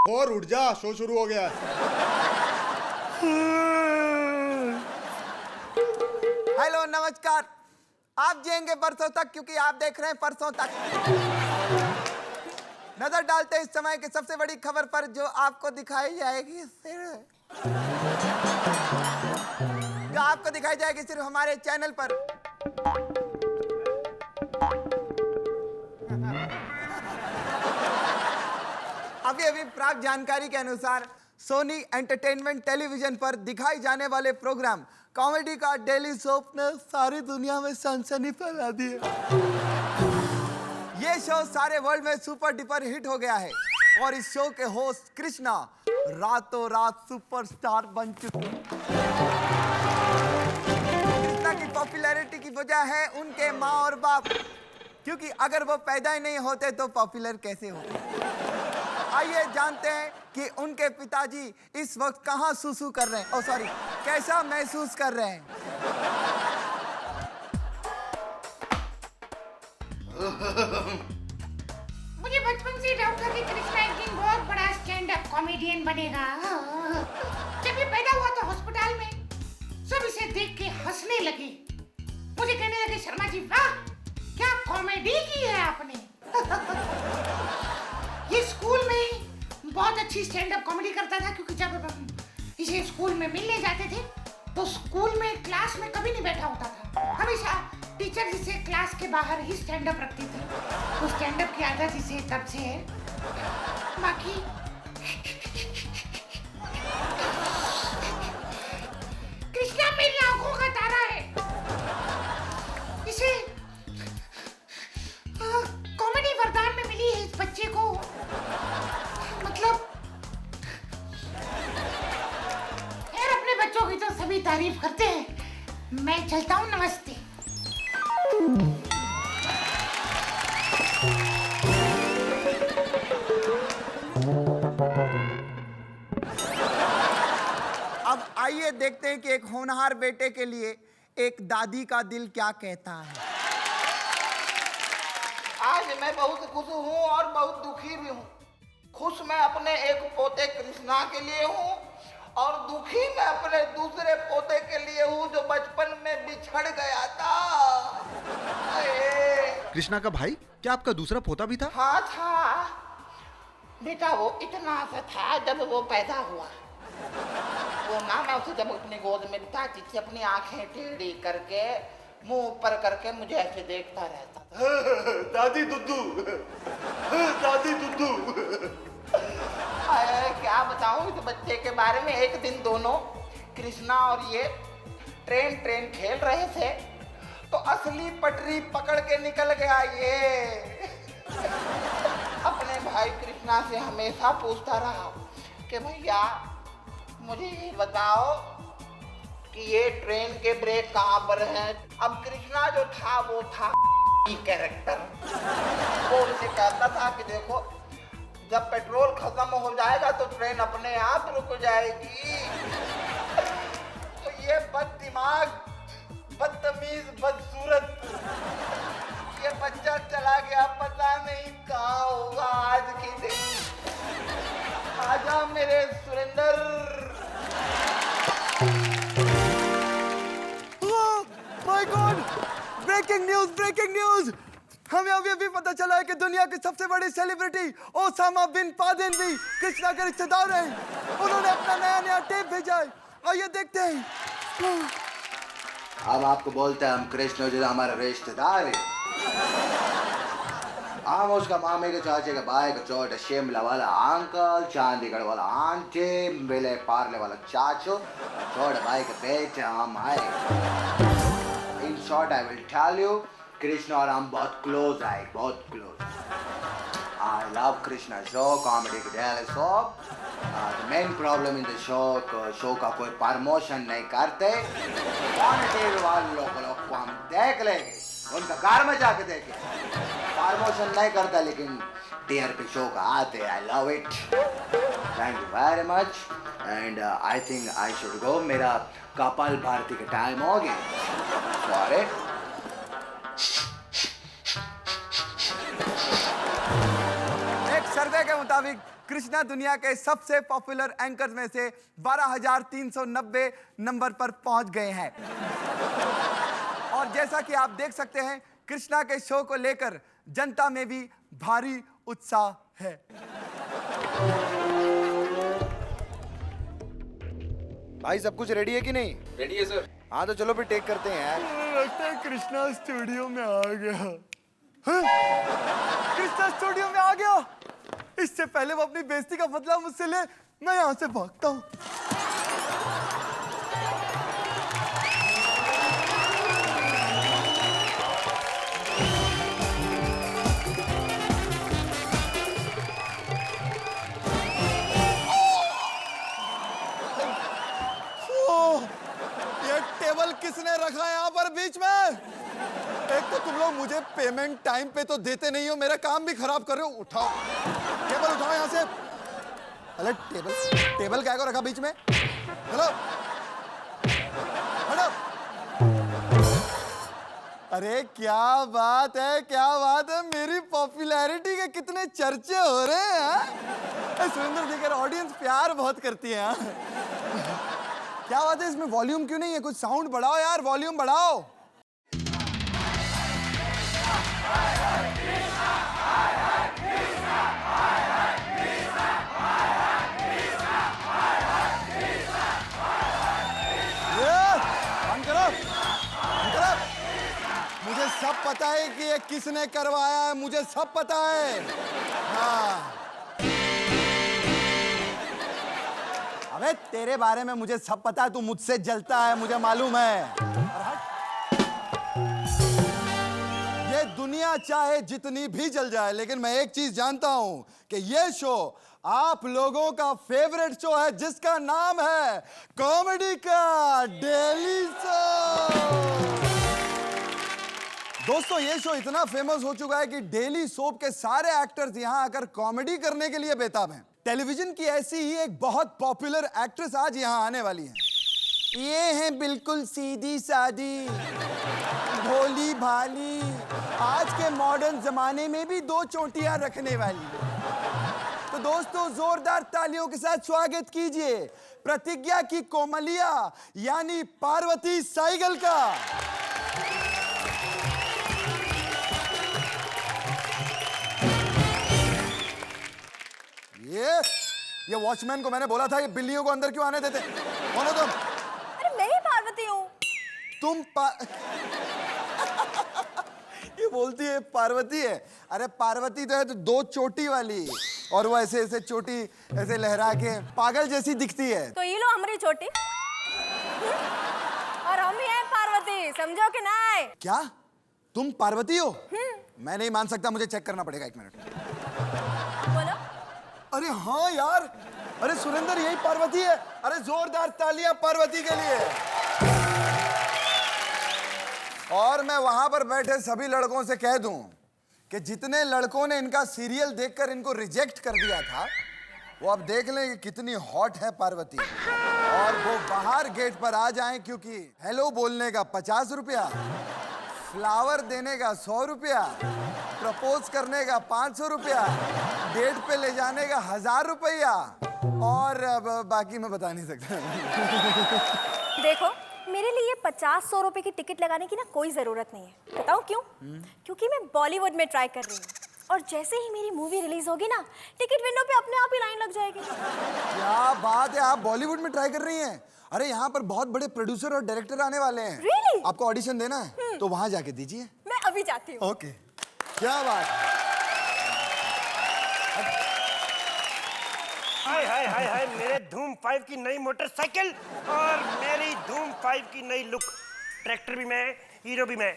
और उठ जा, शो शुरू हो गया। हेलो नमस्कार। आप जिएंगे बरसों तक क्योंकि आप देख रहे हैं परसों तक। नजर डालते हैं इस समय की सबसे बड़ी खबर पर जो आपको दिखाई जाएगी सिर्फ हमारे चैनल पर। अभी अभी प्राप्त जानकारी के अनुसार सोनी एंटरटेनमेंट टेलीविजन पर दिखाई जाने वाले प्रोग्राम कॉमेडी का डेली सोप ने सारी दुनिया में सनसनी फैला दी है। ये शो सारे वर्ल्ड में सुपर डुपर हिट हो गया है और इस शो के होस्ट कृष्णा रातों रात सुपरस्टार बन चुके हैं। कृष्णा की पॉपुलैरिटी की वजह है उनके माँ और बाप, क्योंकि अगर वो पैदा ही नहीं होते तो पॉपुलर कैसे होते। आइए जानते हैं कि उनके पिताजी इस वक्त कहां सुसु कर रहे हैं, सॉरी कैसा महसूस कर रहे हैं। मुझे बचपन से डाउट था कि कृष्णा एक दिन बहुत बड़ा स्टैंड अप कॉमेडियन बनेगा। जब ये पैदा हुआ तो अस्पताल में सब इसे देख के हंसने लगे। मुझे कहने लगे, शर्मा जी वाह क्या कॉमेडी की है आपने। ये स्कूल में बहुत अच्छी स्टैंड अप कॉमेडी करता था, क्योंकि जब इसे स्कूल में मिलने जाते थे तो स्कूल में क्लास में कभी नहीं बैठा होता था। हमेशा टीचर जिसे क्लास के बाहर ही स्टैंड अप रखती थी। तो स्टैंड अप की आदत इसे तब से है। बाकी कृष्णा मेरी आंखों का तारा है। इसे कॉमेडी वरदान में मिली है इस बच्चे को। मतलब यार अपने बच्चों की तो सभी तारीफ करते हैं। मैं चलता हूँ, नमस्ते। अब आइए देखते हैं कि एक होनहार बेटे के लिए एक दादी का दिल क्या कहता है। आज मैं बहुत खुश हूँ और बहुत दुखी भी हूँ। खुश मैं अपने एक पोते कृष्णा के लिए हूँ और दुखी मैं अपने दूसरे पोते के लिए हूँ जो बचपन में बिछड़ गया था। कृष्णा का भाई, क्या आपका दूसरा पोता भी था? हाँ था बेटा, वो इतना सा था जब वो पैदा हुआ। वो ना मैं उसे जब अपनी गोद में बिठाती थी, अपनी आंखें टेढ़ी करके मुंह ऊपर करके मुझे ऐसे देखता रहता था। दादी दुद्दू, दादी दुद्दू। क्या बताऊं इस बच्चे के बारे में। एक दिन दोनों कृष्णा और ये ट्रेन खेल रहे थे तो असली पटरी पकड़ के निकल गया ये। अपने भाई कृष्णा से हमेशा पूछता रहा कि भैया मुझे ये बताओ कि ये ट्रेन के ब्रेक कहाँ पर हैं। अब कृष्णा जो था वो था कैरेक्टर। वो उनसे कहता था कि देखो जब पेट्रोल खत्म हो जाएगा तो ट्रेन अपने आप रुक जाएगी। तो ये बददिमाग, बदतमीज, बदसूरत ये बच्चा चला गया, पता नहीं कहाँ होगा आज की दिन। आजा मेरे Surendra. My God, breaking news. हमें अभी पता चला है कि दुनिया की सबसे बड़ी सेलिब्रिटी ओसामा बिन लादेन भी कृष्णा के रिश्तेदार हैं। उन्होंने अपना नया टेप भेजा है, आइए देखते हैं। अब आपको बोलते हैं हम कृष्ण जो हमारे रिश्तेदार है। हम उसका मामे के चाचे के भाई का छोटा शिमला वाला अंकल, चंडीगढ़ वाला आंटी, मिले पार्ले वाला चाचू, छोटे भाई के बेटे हम आए। In short I will tell you, Krishna और हम बहुत क्लोज आए, बहुत close. I love Krishna show, comedy के daily show. Main problem in the show का कोई प्रमोशन नहीं करते। टीवी वाले लोग को हम देख लेंगे, उनका घर में जाके देखें। प्रमोशन नहीं करता लेकिन टीआरपी शो का आते। I love it, thank you very much and I think I should go. मेरा कपाल भारती का टाइम हो गया। सॉरी। एक सर्वे के मुताबिक कृष्णा दुनिया के सबसे पॉपुलर एंकर्स में से 12,390 नंबर पर पहुंच गए हैं। और जैसा कि आप देख सकते हैं, कृष्णा के शो को लेकर जनता में भी भारी उत्साह है। भाई सब कुछ रेडी है कि नहीं? रेडी है सर। हाँ तो चलो फिर टेक करते हैं यार। लगता है कृष्णा स्टूडियो में आ गया। हाँ? कृष्णा स्टूडियो में आ गया। इससे पहले वो अपनी बेइज्जती का बदला मुझसे ले, मैं यहां से भागता हूं। ये टेबल किसने रखा है यहाँ पर बीच में? एक तो तुम लोग मुझे पेमेंट टाइम पे तो देते नहीं हो, मेरा काम भी खराब कर रहे हो। उठाओ टेबल, उठाओ यहाँ से। अरे टेबल क्या को रखा बीच में? Hello hello. अरे क्या बात है, क्या बात है। मेरी पॉपुलैरिटी के कितने चर्चे हो रहे हैं। सुरेंद्र देखकर ऑडियंस प्यार बहुत करती है। क्या बात है, इसमें वॉल्यूम क्यों नहीं है? कुछ साउंड बढ़ाओ यार, वॉल्यूम बढ़ाओ। बंद करो, बंद करो। मुझे सब पता है कि ये किसने करवाया है, मुझे सब पता है। हाँ, अबे तेरे बारे में मुझे सब पता है, तू मुझसे जलता है, मुझे मालूम है। ये दुनिया चाहे जितनी भी जल जाए, लेकिन मैं एक चीज जानता हूं कि ये शो आप लोगों का फेवरेट शो है, जिसका नाम है कॉमेडी का डेली शो। दोस्तों, ये शो इतना फेमस हो चुका है कि डेली सोप के सारे एक्टर्स यहां आकर कॉमेडी करने के लिए बेताब हैं। टेलीविजन की ऐसी ही एक बहुत पॉपुलर एक्ट्रेस आज यहां आने वाली है। ये हैं बिल्कुल सीधी सादी, भोली भाली, आज के मॉडर्न जमाने में भी 2 चोटियां रखने वाली। तो दोस्तों, जोरदार तालियों के साथ स्वागत कीजिए प्रतिज्ञा की कोमलिया यानी पार्वती साइगल का। ये वॉचमैन को मैंने बोला था, ये बिल्लियों को अंदर क्यों आने देते? कौन हो तुम? अरे मैं ही पार्वती हूँ। तुम ये बोलती है पार्वती है। अरे पार्वती तो है तो 2 चोटी वाली, और वो ऐसे ऐसे चोटी ऐसे लहरा के पागल जैसी दिखती है। तो ये लो हमारी चोटी, और हम ही हैं पार्वती, समझो कि नहीं? क्या तुम पार्वती हो? मैं नहीं मान सकता, मुझे चेक करना पड़ेगा, 1 मिनट। बोलो। अरे हाँ यार, अरे सुरेंद्र यही पार्वती है। अरे जोरदार तालियां पार्वती के लिए। और मैं वहां पर बैठे सभी लड़कों से कह दूं कि जितने लड़कों ने इनका सीरियल देखकर इनको रिजेक्ट कर दिया था, वो अब देख लें कि कितनी हॉट है पार्वती। और वो बाहर गेट पर आ जाएं, क्योंकि हेलो बोलने का 50 रुपया, फ्लावर देने का 100 रुपया, प्रपोज करने का 500 रुपया, डेट पे ले जाने का 1000 रुपया, और बाकी मैं बता नहीं सकता। देखो, मेरे लिए 50-100 रुपए की टिकट लगाने की ना कोई जरूरत नहीं है। बताऊं क्यों? क्योंकि मैं बॉलीवुड में ट्राई कर रही हूँ, और जैसे ही मेरी मूवी रिलीज होगी ना, टिकट विंडो पे अपने आप ही लाइन लग जाएगी। क्या बात है, आप बॉलीवुड में ट्राई कर रही हैं? अरे यहाँ पर बहुत बड़े प्रोड्यूसर और डायरेक्टर आने वाले हैं। Really? आपको ऑडिशन देना है तो वहां जाके दीजिए। मैं अभी जाती हूँ। ओके, क्या बात है। हाय हाय हाय हाय, मेरे धूम 5 की नई मोटरसाइकिल और मेरी धूम 5 की नई लुक। ट्रैक्टर भी मैं, हीरो भी मैं।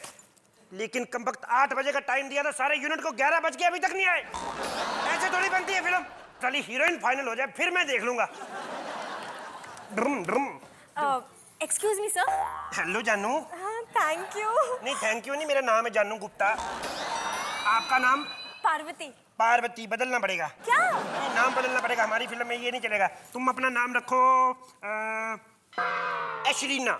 लेकिन कम वक्त 8 बजे का टाइम दिया था, सारे यूनिट को 11 बज के अभी तक नहीं आए। ऐसे थोड़ी बनती है फिल्म। चलिए हीरोइन फाइनल हो जाए, फिर मैं देख लूंगा। Drum drum. Excuse me sir. Hello जानू। Thank you. नहीं थैंक यू नहीं, मेरा नाम है जानू गुप्ता। आपका नाम? पार्वती। पार्वती बदलना पड़ेगा। क्या? नहीं, नाम बदलना पड़ेगा, हमारी फिल्म में ये नहीं चलेगा। तुम अपना नाम रखो ऐश्वर्या।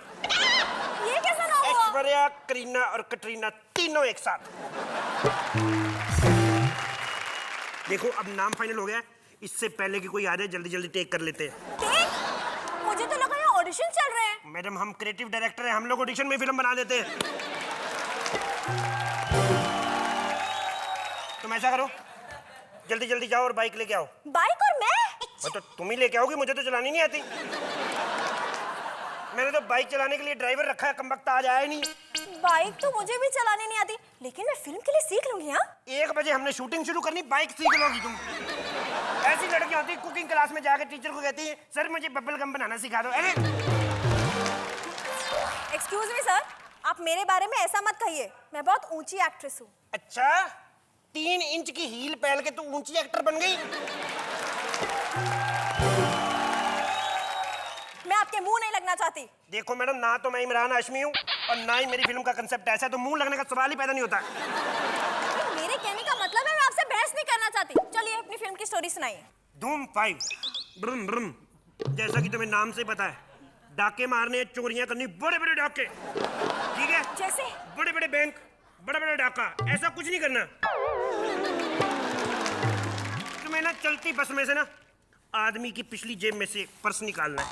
ये कैसा नाम हुआ? ऐश्वर्या, करीना और कटरीना तीनों एक साथ। देखो अब नाम फाइनल हो गया, इससे पहले कि कोई आ जाए जल्दी जल्दी टेक कर लेते हैं। देख, मुझे तो लगा यहाँ ऑडिशन चल रहे हैं। मैडम हम क्रिएटिव डायरेक्टर हैं, हम लोग ऑडिशन में फिल्म बना देते हैं। तुम ऐसा करो, जल्दी जल्दी जाओ और बाइक लेके आओ। बाइक और मैं? तो तुम ही लेके आओगी, मुझे तो चलानी नहीं आती। मैंने तो बाइक चलाने के लिए ड्राइवर रखा है, कमबख्त आज आया नहीं। बाइक तो मुझे भी चलाने नहीं आती, लेकिन मैं फिल्म के लिए सीख लूंगी। हाँ, 1 बजे हमने शूटिंग शुरू करनी, बाइक सीख लोगी तुम। ऐसी लड़कियां होती कुकिंग क्लास में जाकर टीचर को कहती है सर मुझे बबल गम बनाना सिखा दो। अरे एक्सक्यूज मी सर, आप मेरे बारे में ऐसा मत कहिए, मैं बहुत ऊंची एक्ट्रेस हूँ। अच्छा, 3 इंच की हील पहन के तू ऊंची एक्टर बन गई? मैं आपके मुंह नहीं लगना चाहती। देखो मैडम, ना तो मैं इमरान हाशमी हूँ और ना ही मेरी फिल्म का कंसेप्ट ऐसा है, तो मुंह लगने का सवाल ही पैदा नहीं होता। मेरे कहने का मतलब है मैं आपसे बहस नहीं करना चाहती। चलिए अपनी फिल्म की स्टोरी सुनाइए। धूम 5 ब्रुम ब्रुम, जैसा कि तुम्हें नाम से पता है, डाके मारने, चोरियां करनी, बड़े बड़े डाके, ठीक है? जैसे? बड़े बड़े बैंक, बड़ा बड़ा डाका, ऐसा कुछ नहीं करना। तुम्हें ना चलती बस में से ना आदमी की पिछली जेब में से पर्स निकालना है।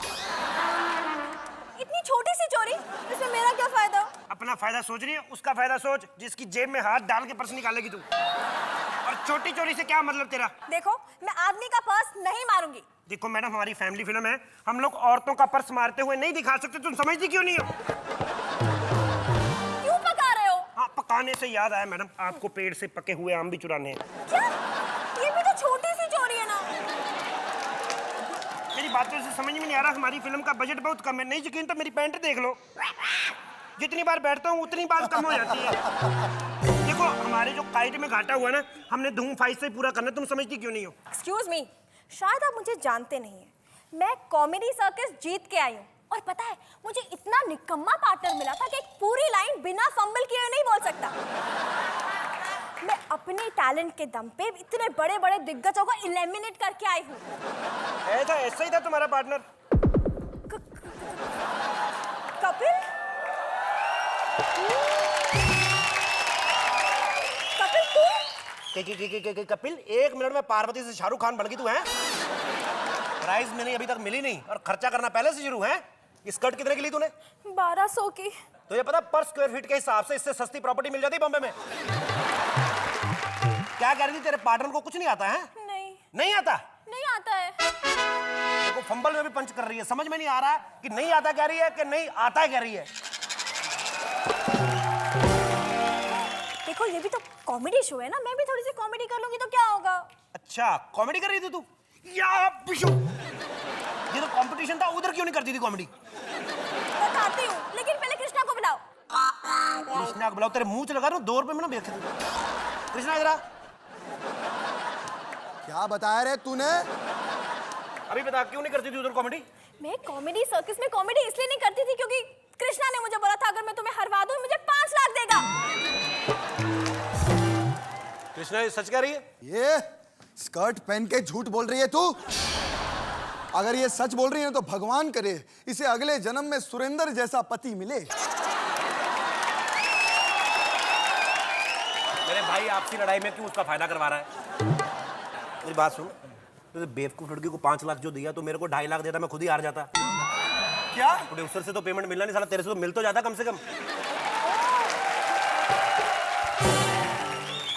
इतनी छोटी सी चोरी, इसमें मेरा क्या फायदा? अपना फायदा सोच रही है, उसका फायदा सोच जिसकी जेब में हाथ डाल के पर्स निकालेगी तू। और छोटी चोरी से क्या मतलब तेरा? देखो, मैं आदमी का पर्स नहीं मारूंगी। देखो मैडम, हमारी फैमिली फिल्म है, हम लोग औरतों का पर्स मारते हुए नहीं दिखा सकते। तुम समझती क्यों नहीं हो? क्यों पका रहे हो? हाँ, पकाने से याद आया मैडम, आपको पेड़ से पके हुए आम भी चुराने हैं। क्या? ये भी तो छोटी सी चोरी है ना। मेरी बातों से समझ में नहीं आ रहा, हमारी फिल्म का बजट बहुत कम है। नहीं यकीन तो मेरी पैंट देख लो, जितनी बार बैठता हूँ उतनी बार कम हो जाती है। देखो हमारे जो काइट में घाटा हुआ ना, हमने धूम 5 से पूरा करना। तुम समझती क्यों नहीं हो? एक्सक्यूज मी, शायद आप मुझे जानते नहीं हैं। मैं कॉमेडी सर्कस जीत के आई हूँ, और पता है मुझे इतना निकम्मा पार्टनर मिला था कि एक पूरी लाइन बिना फंबल किए नहीं बोल सकता। मैं अपने टैलेंट के दम पे इतने बड़े बड़े दिग्गजों को एलिमिनेट करके आई हूँ। ऐसा ही था तुम्हारा पार्टनर। कपिल? कपिल तू? कपिल, 1 मिनट में पार्वती से शाहरुख खान बन गई तू है? प्राइज मैंने अभी तक मिली नहीं और खर्चा करना पहले से शुरू है। ये स्कर्ट कितने की ली तूने? 1200 की। तो ये पता पर स्क्वायर फीट के हिसाब से इससे सस्ती प्रॉपर्टी मिल जाती बॉम्बे में। क्या कह रही थी, तेरे पार्टनर को कुछ नहीं आता है? नहीं आता? नहीं आता है। देखो फंबल में भी पंच कर रही है, समझ में नहीं आ रहा कि नहीं आता कह रही है कि नहीं आता कह रही है। देखो ये भी तो कॉमेडी शो है ना, मैं भी थोड़ी सी कॉमेडी कर लूंगी तो क्या होगा? अच्छा, कॉमेडी कर रही थी तू? या बिशु, ये तो कंपटीशन था, उधर क्यों नहीं करती थी कॉमेडी? बताती हूँ, लेकिन पहले कृष्णा को बुलाओ। कृष्णा को बुलाओ? तेरे मुंह से लगा रहा हूँ, 2 रुपए में ना बेच। कृष्णा इधर आ। क्या बताया रे तूने? अभी बता, क्यों नहीं करती थी उधर कॉमेडी? मैं कॉमेडी सर्कस में कॉमेडी इसलिए नहीं करती थी क्योंकि कृष्णा ने मुझे बोला था अगर मैं तुम्हें हरवा दूं मुझे 5 लाख देगा। कृष्णा ये सच कह रही है? ये स्कर्ट पहन के झूठ बोल रही है तू? अगर ये सच बोल रही है तो भगवान करे इसे अगले जन्म में सुरेंद्र जैसा पति मिले। मेरे भाई आपसी लड़ाई में क्यों उसका फायदा करवा रहा है? मेरी बात सुन, तो बेवकूफ लड़की को 5 लाख जो दिया तो मेरे को 2.5 लाख देता, मैं खुद ही हार जाता। क्या? प्रोड्यूसर से तो पेमेंट मिलना नहीं, साला तेरे से तो मिल तो जाता कम से कम।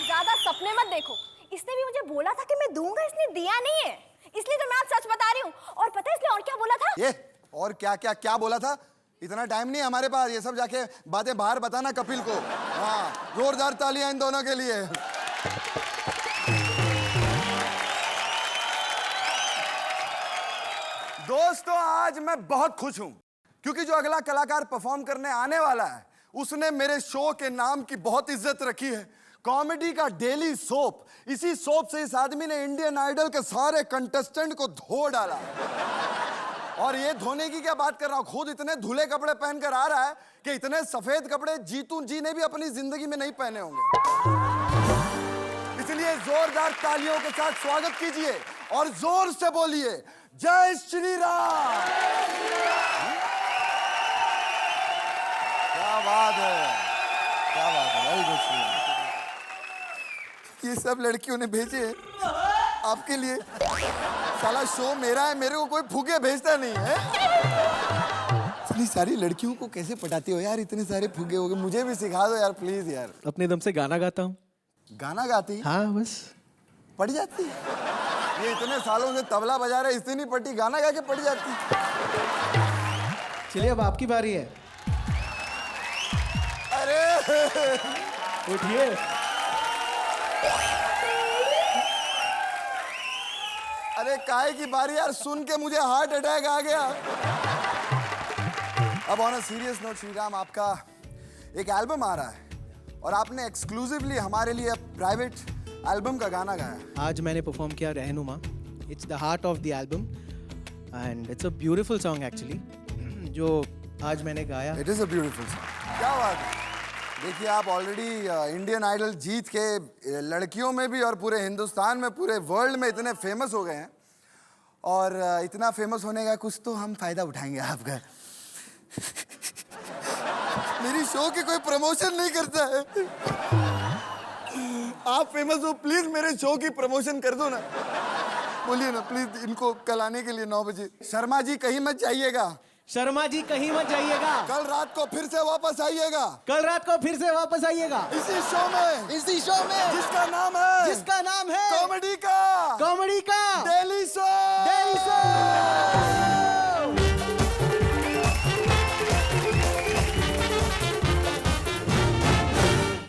ज्यादा सपने मत देखो, इसने भी मुझे बोला था कि मैं दूंगा, इसने दिया नहीं है, इसलिए तो मैं आज सच बता रही हूँ। और पता है इसने और क्या बोला था? ये और क्या क्या क्या बोला था? इतना टाइम नहीं हमारे पास, ये सब जाके बातें बाहर बताना कपिल को। हाँ, जोरदार तालियां इन दोनों के लिए। दोस्तों आज मैं बहुत खुश हूं क्योंकि जो अगला कलाकार परफॉर्म करने आने वाला है उसने मेरे शो के नाम की बहुत इज्जत रखी है। कॉमेडी का डेली सोप, इसी सोप से इस आदमी ने इंडियन आइडल के सारे कंटेस्टेंट को धो डाला। और ये धोने की क्या बात कर रहा हूं, खुद इतने धुले कपड़े पहनकर आ रहा है कि इतने सफेद कपड़े जीतू जी ने भी अपनी जिंदगी में नहीं पहने होंगे। इसलिए जोरदार तालियों के साथ स्वागत कीजिए और जोर से बोलिए जय श्री राम। क्या बात है, क्या बात है, वेरी गुड। ये सब लड़कियों ने भेजे हैं। आपके लिए। साला शो मेरा है, मेरे को कोई फूके भेजता नहीं है। इतनी सारी लड़कियों को कैसे पटाती हो यार, इतने सारे फूके हो गए, मुझे भी सिखा दो यार प्लीज यार। अपने दम से गाना गाता हूँ। गाना गाती हाँ बस। पड़ जाती। ये इतने सालों से तबला बजा रहे, इससे नहीं पट्टी, गाना गा के पड़ जाती। चलिए अब आपकी बारी है। अरे उठिए। अरे काहे की बारी यार, सुन के मुझे हार्ट अटैक आ गया। अब on a serious note Shriram, आपका एक एल्बम आ रहा है और आपने एक्सक्लूसिवली हमारे लिए प्राइवेट एल्बम का गाना गाया। आज मैंने परफॉर्म किया रहनुमा। It's the heart of the album and it's a beautiful song actually, जो आज मैंने गाया। It is a beautiful song. क्या बात है। देखिए आप ऑलरेडी इंडियन आइडल जीत के लड़कियों में भी और पूरे हिंदुस्तान में, पूरे वर्ल्ड में इतने फेमस हो गए हैं, और इतना फेमस होने का कुछ तो हम फायदा उठाएंगे आपका। मेरी शो की कोई प्रमोशन नहीं करता है। आप फेमस हो, प्लीज मेरे शो की प्रमोशन कर दो ना। बोलिए ना प्लीज, इनको कल आने के लिए 9 बजे। शर्मा जी कहीं मत जाइएगा। शर्मा जी कहीं मत जाइएगा। कल रात को फिर से वापस आइएगा। कल रात को फिर से वापस आइएगा इसी शो में इसी शो में जिसका नाम है जिसका नाम है कॉमेडी का